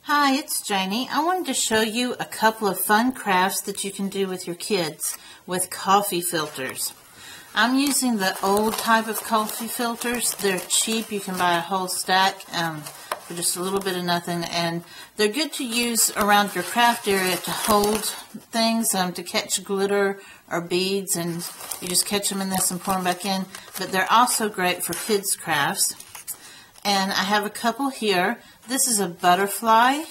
Hi, it's Janie. I wanted to show you a couple of fun crafts that you can do with your kids with coffee filters. I'm using the old type of coffee filters. They're cheap. You can buy a whole stack for just a little bit of nothing, and they're good to use around your craft area to hold things, to catch glitter or beads, and you just catch them in this and pour them back in. But they're also great for kids' crafts. And I have a couple here. This is a butterfly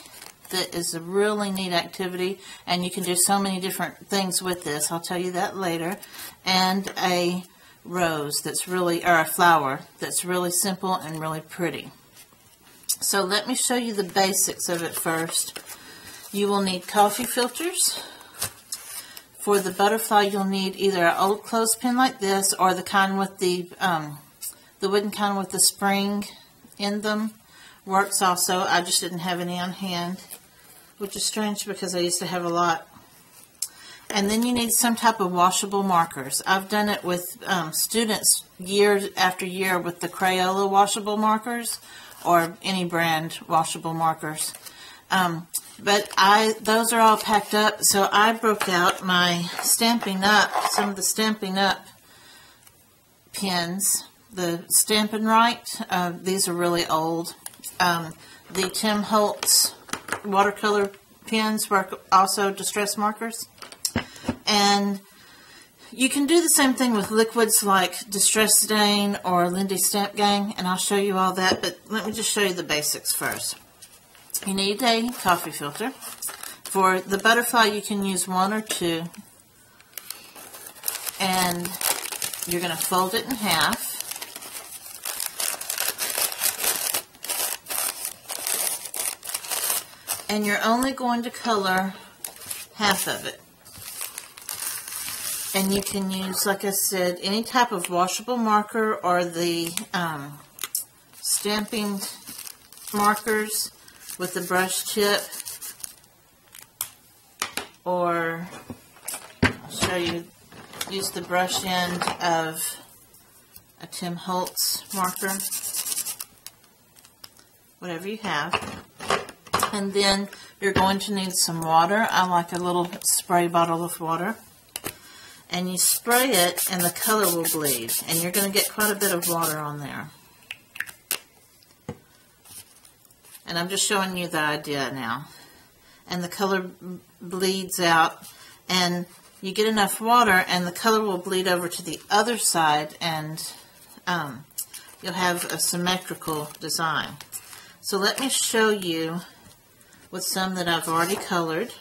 that is a really neat activity, and you can do so many different things with this. I'll tell you that later. And a rose that's really, or a flower that's really simple and really pretty. So let me show you the basics of it first. You will need coffee filters. For the butterfly, you'll need either an old clothespin like this or the kind with the wooden kind with the spring in them. Works also. I just didn't have any on hand, which is strange because I used to have a lot. And then you need some type of washable markers. I've done it with students year after year with the Crayola washable markers or any brand washable markers. But those are all packed up, so I broke out my Stampin' Up, some of the Stampin' Up pens. The Stampin' Right, these are really old. The Tim Holtz watercolor pens were also distress markers. And you can do the same thing with liquids like Distress Stain or Lindy Stamp Gang, and I'll show you all that, but let me just show you the basics first. You need a coffee filter. For the butterfly, you can use one or two, and you're going to fold it in half. And you're only going to color half of it. And you can use, like I said, any type of washable marker or the stamping markers with the brush tip. Or I'll show you, use the brush end of a Tim Holtz marker. Whatever you have. And then you're going to need some water. I like a little spray bottle of water. And you spray it and the color will bleed. And you're going to get quite a bit of water on there. And I'm just showing you the idea now. And the color bleeds out. And you get enough water and the color will bleed over to the other side. And you'll have a symmetrical design. So let me show you with some that I've already colored.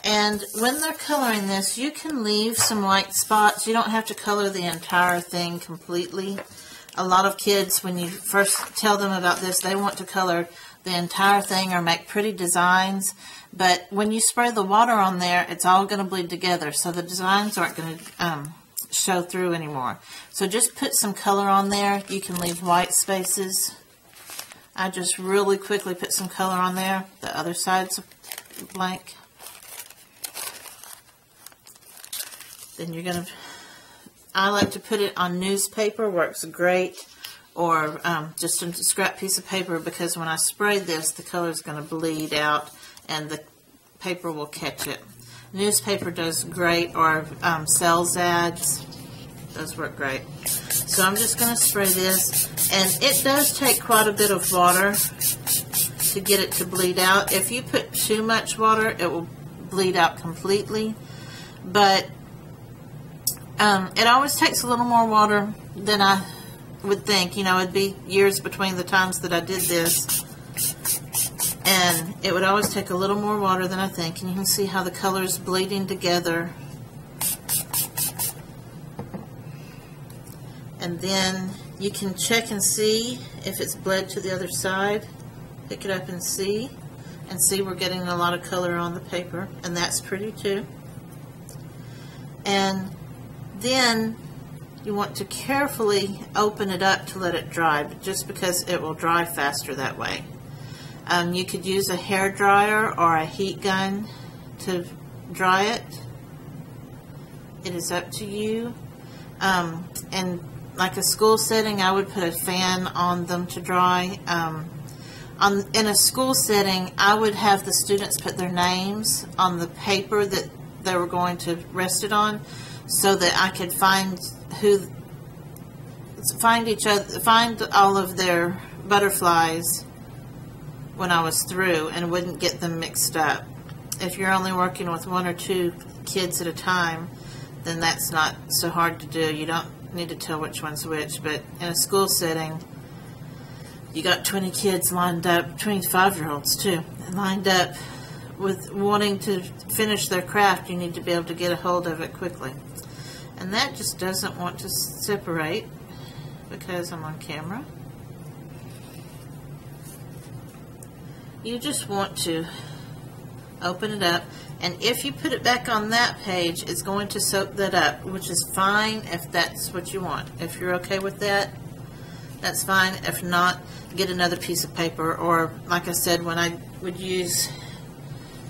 And when they're coloring this, you can leave some white spots. You don't have to color the entire thing completely. A lot of kids, when you first tell them about this, they want to color the entire thing or make pretty designs. But when you spray the water on there, it's all going to bleed together, so the designs aren't going to show through anymore. So just put some color on there. You can leave white spaces. I just really quickly put some color on there. The other side's blank. Then you're going to, I like to put it on newspaper, works great, or just a scrap piece of paper, because when I spray this, the color is going to bleed out and the paper will catch it. Newspaper does great, or sales ads. Those work great. So I'm just going to spray this, and it does take quite a bit of water to get it to bleed out. If you put too much water, it will bleed out completely, but it always takes a little more water than I would think. You know, it'd be years between the times that I did this, and it would always take a little more water than I think, and you can see how the colors bleeding together. And then you can check and see if it's bled to the other side. Pick it up and see we're getting a lot of color on the paper, and that's pretty too. And then you want to carefully open it up to let it dry, just because it will dry faster that way. You could use a hair dryer or a heat gun to dry it. It is up to you. And like a school setting, I would put a fan on them to dry. In a school setting, I would have the students put their names on the paper that they were going to rest it on, so that I could find all of their butterflies when I was through, and wouldn't get them mixed up. If you're only working with 1 or 2 kids at a time, then that's not so hard to do. You don't need to tell which one's which. But in a school setting, you got 20 kids lined up, 25-year-olds too, lined up with wanting to finish their craft. You need to be able to get a hold of it quickly. And that just doesn't want to separate because I'm on camera. You just want to open it up, and if you put it back on that page, it's going to soak that up, which is fine if that's what you want. If you're okay with that, that's fine. If not, get another piece of paper, or like I said, when I would use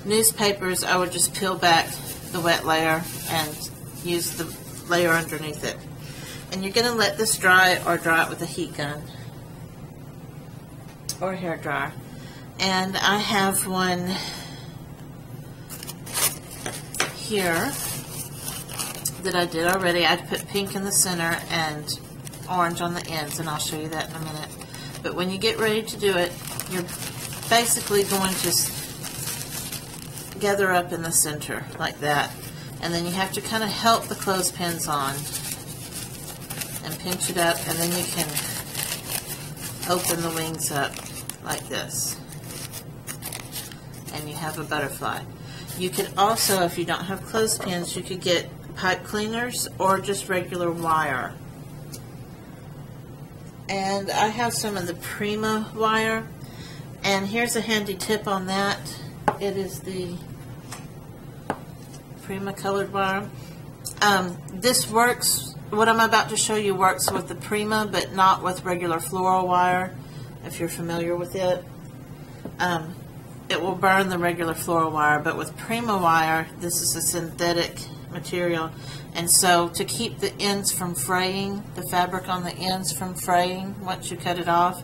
newspapers, I would just peel back the wet layer and use the layer underneath it. And you're going to let this dry, or dry it with a heat gun or hair dryer. And I have one here that I did already. I put pink in the center and orange on the ends, and I'll show you that in a minute. But when you get ready to do it, you're basically going to gather up in the center like that, and then you have to kind of help the clothespins on and pinch it up, and then you can open the wings up like this, and you have a butterfly. You could also, if you don't have clothespins, you could get pipe cleaners or just regular wire. And I have some of the Prima wire, and here's a handy tip on that. It is the Prima colored wire. This works, what I'm about to show you works with the Prima, but not with regular floral wire, if you're familiar with it. It will burn the regular floral wire, but with Prima wire, this is a synthetic material, and so to keep the ends from fraying, the fabric on the ends from fraying, once you cut it off,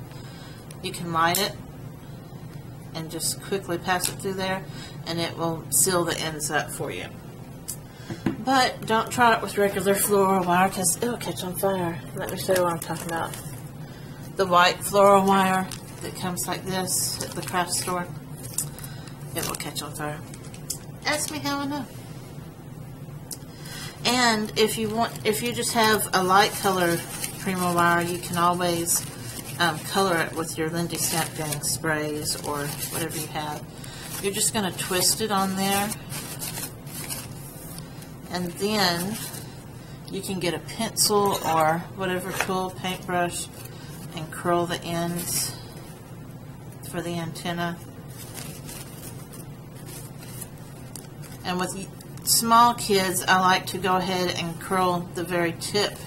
you can light it and just quickly pass it through there, and it will seal the ends up for you. But don't try it with regular floral wire, because it will catch on fire. Let me show you what I'm talking about. The white floral wire that comes like this at the craft store, it will catch on fire. Ask me how I know. And if you just have a light color Prima wire, you can always color it with your Lindy Snapdragon sprays or whatever you have. You're just going to twist it on there, and then you can get a pencil or whatever tool, paintbrush, and curl the ends for the antenna. And with small kids, I like to go ahead and curl the very tip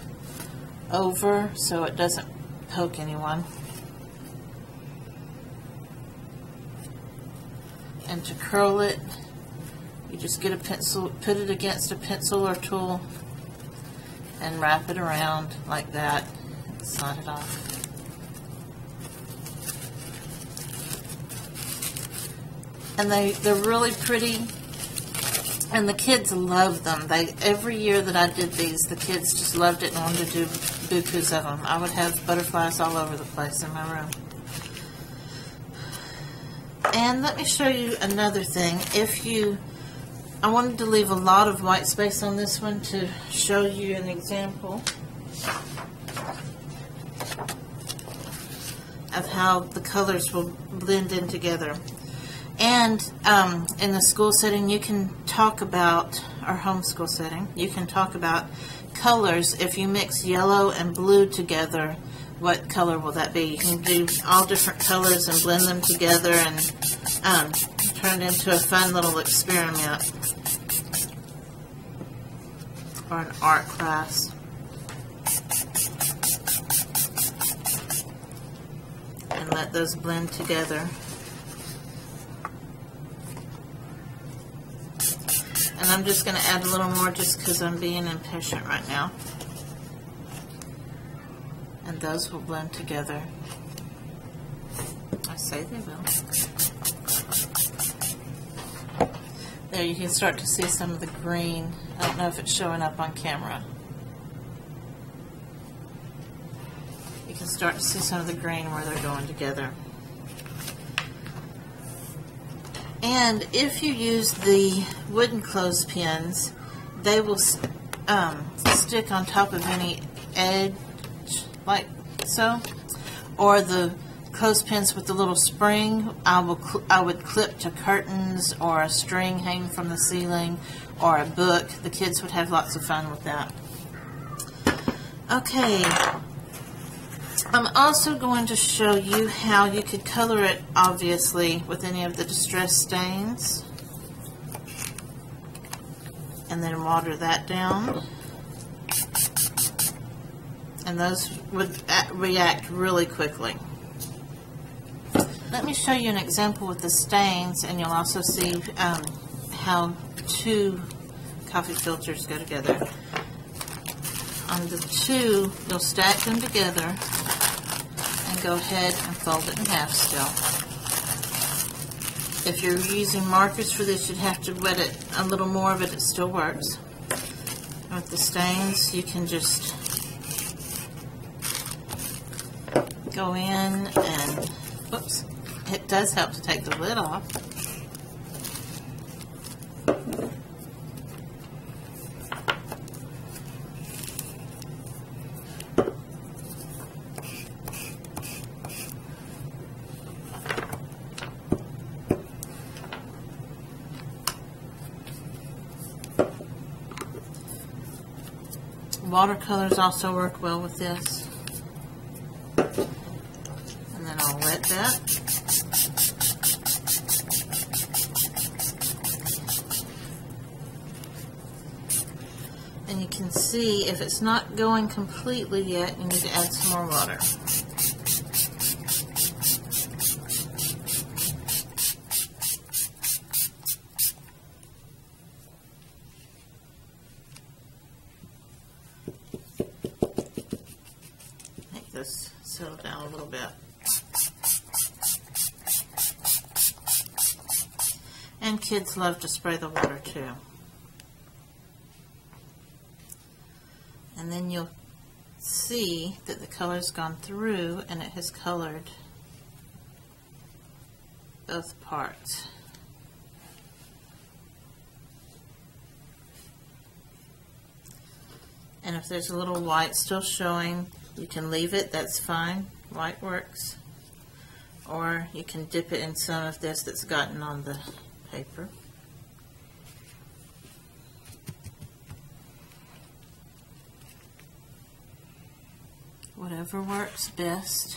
over so it doesn't poke anyone. And to curl it, you just get a pencil, put it against a pencil or tool, and wrap it around like that and slide it off. And they're really pretty, and the kids love them. Every year that I did these, the kids just loved it and wanted to do bukus of them. I would have butterflies all over the place in my room. And let me show you another thing. I wanted to leave a lot of white space on this one to show you an example of how the colors will blend in together. And in the school setting, you can talk about, or homeschool setting, you can talk about colors. If you mix yellow and blue together, what color will that be? You can do all different colors and blend them together and turn it into a fun little experiment or an art class. And let those blend together. And I'm just going to add a little more just because I'm being impatient right now. And those will blend together. I say they will. There you can start to see some of the green. I don't know if it's showing up on camera. You can start to see some of the green where they're going together. And if you use the wooden clothespins, they will stick on top of any edge, like so. Or the clothespins with the little spring, I would clip to curtains or a string hanging from the ceiling or a book. The kids would have lots of fun with that. Okay. I'm also going to show you how you could color it, obviously, with any of the distress stains. And then water that down. And those would react really quickly. Let me show you an example with the stains, and you'll also see how two coffee filters go together. On the two, you'll stack them together and go ahead and fold it in half still. If you're using markers for this, you'd have to wet it a little more, but it still works. And with the stains, you can just go in and, whoops, it does help to take the lid off. Watercolors also work well with this. And then I'll wet that. And you can see if it's not going completely yet, you need to add some more water. Make this settle down a little bit. And kids love to spray the water too. And then you'll see that the color's gone through and it has colored both parts. And if there's a little white still showing, you can leave it, that's fine. White works. Or you can dip it in some of this that's gotten on the paper. Whatever works best.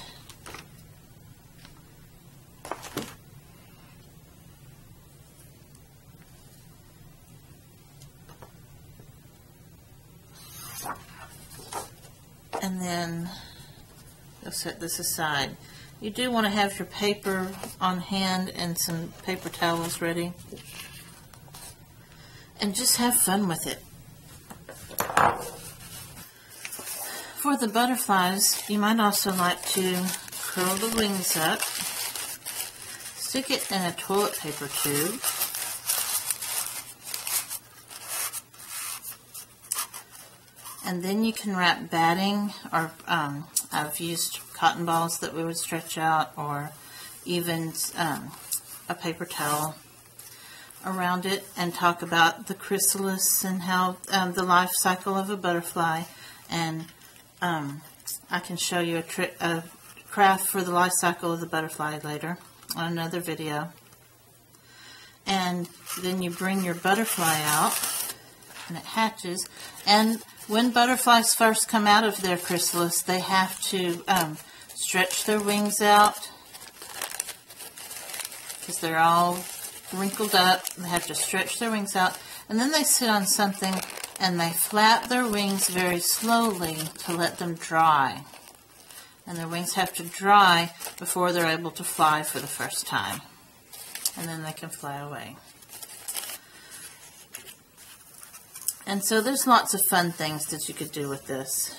And then you'll set this aside. You do want to have your paper on hand and some paper towels ready. And just have fun with it. For the butterflies, you might also like to curl the wings up, stick it in a toilet paper tube, and then you can wrap batting, or I've used cotton balls that we would stretch out, or even a paper towel around it, and talk about the chrysalis and how the life cycle of a butterfly. And I can show you a craft for the life cycle of the butterfly later on another video. And then you bring your butterfly out and it hatches. And when butterflies first come out of their chrysalis, they have to stretch their wings out because they're all wrinkled up. They have to stretch their wings out. And then they sit on something and they flap their wings very slowly to let them dry. And their wings have to dry before they're able to fly for the first time. And then they can fly away. And so there's lots of fun things that you could do with this.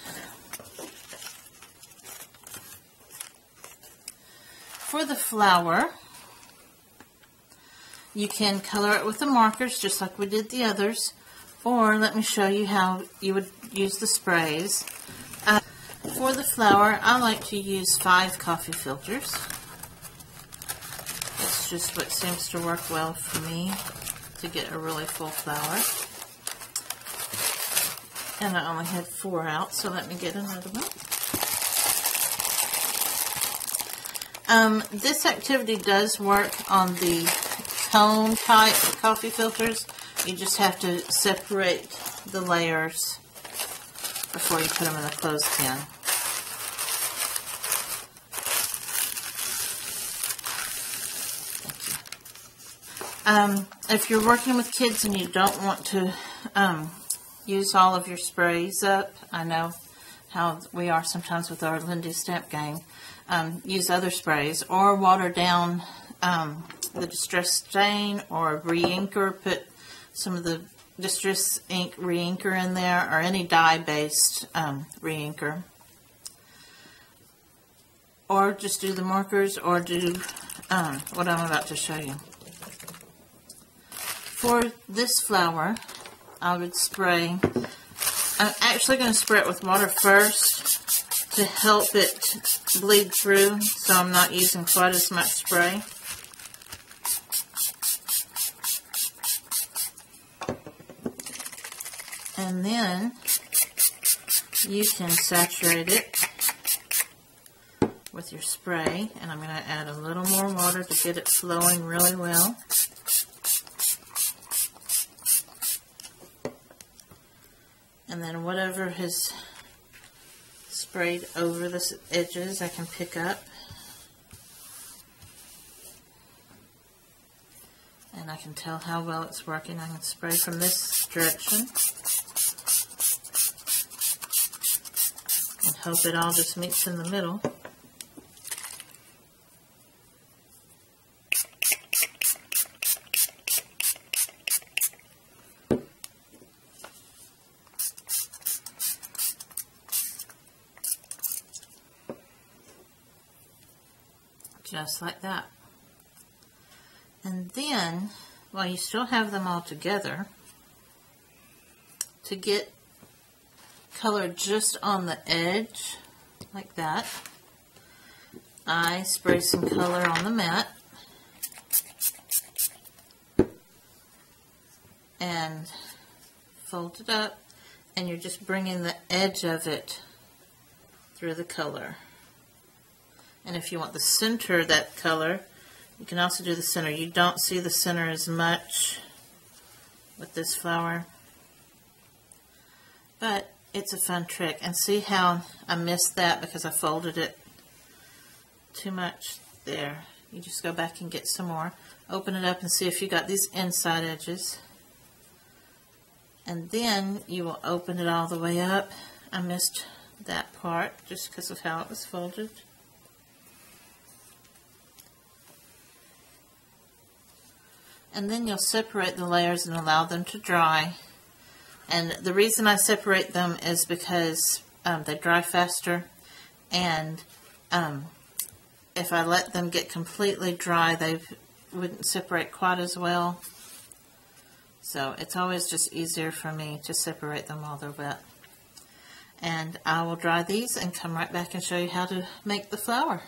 for the flower, you can color it with the markers just like we did the others, or let me show you how you would use the sprays. For the flower, I like to use 5 coffee filters. That's just what seems to work well for me to get a really full flower. And I only had 4 out, so let me get another one. This activity does work on the cone type coffee filters. You just have to separate the layers before you put them in the clothespin. If you're working with kids and you don't want to use all of your sprays up, I know how we are sometimes with our Lindy Stamp Gang, use other sprays or water down the Distress Stain or re-inker, put some of the Distress Ink re-inker in there, or any dye-based re-inker. Or just do the markers, or do what I'm about to show you. For this flower, I would spray, I'm actually going to spray it with water first to help it bleed through, so I'm not using quite as much spray. And then you can saturate it with your spray, and I'm going to add a little more water to get it flowing really well. And then whatever has sprayed over the edges, I can pick up. And I can tell how well it's working. I can spray from this direction. And hope it all just meets in the middle. Just like that. And then, while you still have them all together, to get color just on the edge, like that, I spray some color on the mat and fold it up, and you're just bringing the edge of it through the color. And if you want the center of that color, you can also do the center. You don't see the center as much with this flower, but it's a fun trick. And see how I missed that because I folded it too much there. You just go back and get some more. Open it up and see if you got these inside edges. And then you will open it all the way up. I missed that part just because of how it was folded. And then you'll separate the layers and allow them to dry. And the reason I separate them is because they dry faster, and if I let them get completely dry, they wouldn't separate quite as well. So it's always just easier for me to separate them while they're wet. And I will dry these and come right back and show you how to make the flower.